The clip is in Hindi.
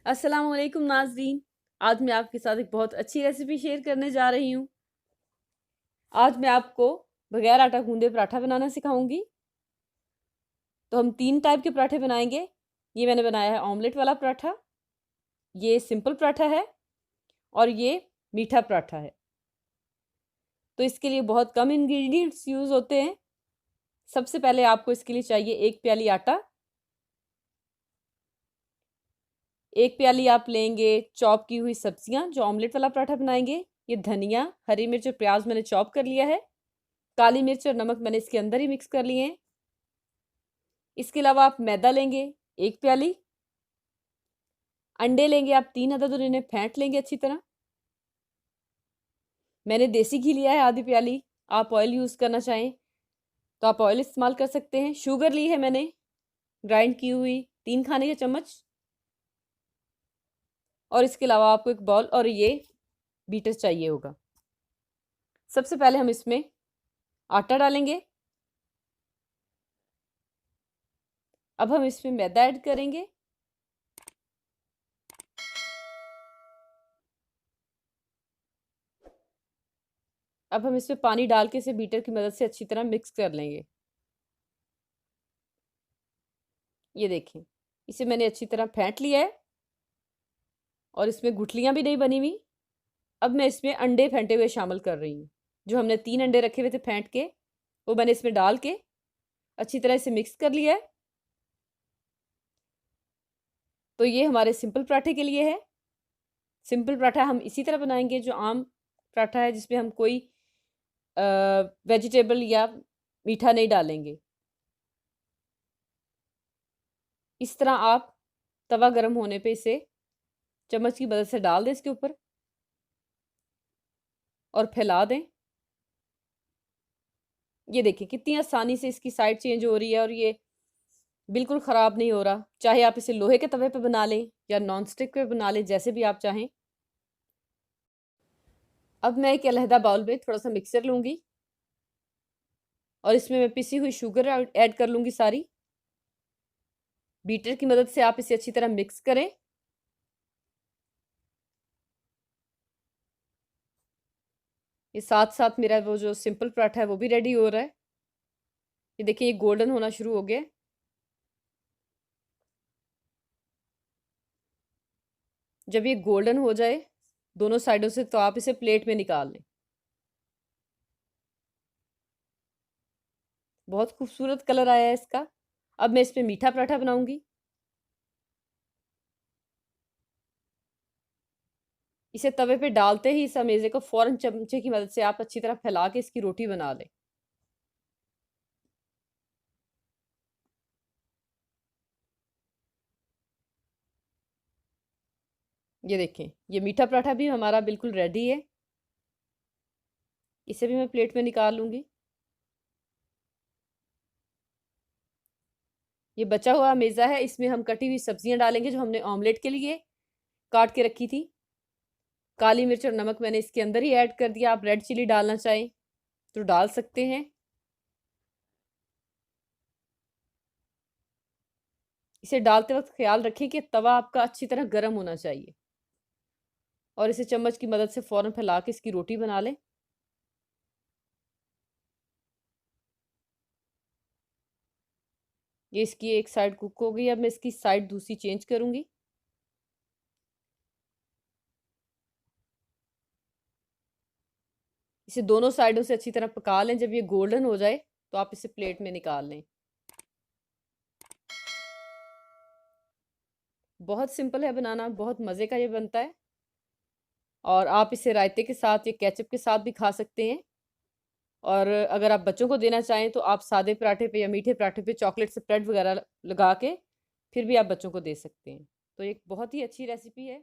अस्सलाम वालेकुम नाज़रीन। आज मैं आपके साथ एक बहुत अच्छी रेसिपी शेयर करने जा रही हूँ। आज मैं आपको बगैर आटा गूंदे पराठा बनाना सिखाऊंगी। तो हम 3 टाइप के पराठे बनाएंगे। ये मैंने बनाया है ऑमलेट वाला पराठा, ये सिंपल पराठा है और ये मीठा पराठा है। तो इसके लिए बहुत कम इंग्रेडिएंट्स यूज़ होते हैं। सबसे पहले आपको इसके लिए चाहिए 1 प्याली आटा। 1 प्याली आप लेंगे चॉप की हुई सब्जियां जो ऑमलेट वाला पराठा बनाएंगे। ये धनिया, हरी मिर्च और प्याज मैंने चॉप कर लिया है। काली मिर्च और नमक मैंने इसके अंदर ही मिक्स कर लिए हैं। इसके अलावा आप मैदा लेंगे 1 प्याली। अंडे लेंगे आप 3 अदद और इन्हें फेंट लेंगे अच्छी तरह। मैंने देसी घी लिया है आधी प्याली। आप ऑयल यूज़ करना चाहें तो आप ऑयल इस्तेमाल कर सकते हैं। शुगर ली है मैंने ग्राइंड की हुई 3 खाने के चम्मच। और इसके अलावा आपको एक बाउल और ये बीटर चाहिए होगा। सबसे पहले हम इसमें आटा डालेंगे। अब हम इसमें मैदा ऐड करेंगे। अब हम इसमें पानी डाल के इसे बीटर की मदद से अच्छी तरह मिक्स कर लेंगे। ये देखें, इसे मैंने अच्छी तरह फेंट लिया है और इसमें गुठलियाँ भी नहीं बनी हुई। अब मैं इसमें अंडे फेंटे हुए शामिल कर रही हूँ। जो हमने 3 अंडे रखे हुए थे फेंट के, वो मैंने इसमें डाल के अच्छी तरह इसे मिक्स कर लिया है। तो ये हमारे सिंपल पराठे के लिए है। सिंपल पराठा हम इसी तरह बनाएंगे जो आम पराठा है, जिसमें हम कोई वेजिटेबल या मीठा नहीं डालेंगे। इस तरह आप तवा गर्म होने पे इसे चम्मच की मदद से डाल दें इसके ऊपर और फैला दें। ये देखिए कितनी आसानी से इसकी साइड चेंज हो रही है और ये बिल्कुल ख़राब नहीं हो रहा। चाहे आप इसे लोहे के तवे पे बना लें या नॉन स्टिक पे बना लें, जैसे भी आप चाहें। अब मैं एक अलहदा बाउल में थोड़ा सा मिक्सर लूँगी और इसमें मैं पिसी हुई शुगर ऐड कर लूँगी सारी। बीटर की मदद से आप इसे अच्छी तरह मिक्स करें। ये साथ साथ मेरा वो जो सिंपल पराठा है वो भी रेडी हो रहा है। ये देखिए ये गोल्डन होना शुरू हो गया। जब ये गोल्डन हो जाए दोनों साइडों से, तो आप इसे प्लेट में निकाल लें। बहुत खूबसूरत कलर आया है इसका। अब मैं इसमें मीठा पराठा बनाऊंगी। इसे तवे पे डालते ही इस अमेज़े को फौरन चमचे की मदद से आप अच्छी तरह फैला के इसकी रोटी बना लें। ये देखें, ये मीठा पराठा भी हमारा बिल्कुल रेडी है। इसे भी मैं प्लेट में निकाल लूँगी। ये बचा हुआ मेज़ा है, इसमें हम कटी हुई सब्जियां डालेंगे जो हमने ऑमलेट के लिए काट के रखी थी। काली मिर्च और नमक मैंने इसके अंदर ही ऐड कर दिया। आप रेड चिली डालना चाहें तो डाल सकते हैं। इसे डालते वक्त ख्याल रखें कि तवा आपका अच्छी तरह गर्म होना चाहिए और इसे चम्मच की मदद से फ़ौरन फैला के इसकी रोटी बना लें। ये इसकी एक साइड कुक हो गई। अब मैं इसकी साइड दूसरी चेंज करूँगी। इसे दोनों साइडों से अच्छी तरह पका लें। जब ये गोल्डन हो जाए तो आप इसे प्लेट में निकाल लें। बहुत सिंपल है बनाना, बहुत मज़े का ये बनता है और आप इसे रायते के साथ या केचप के साथ भी खा सकते हैं। और अगर आप बच्चों को देना चाहें तो आप सादे पराठे पे या मीठे पराठे पे चॉकलेट स्प्रेड वगैरह लगा के फिर भी आप बच्चों को दे सकते हैं। तो एक बहुत ही अच्छी रेसिपी है।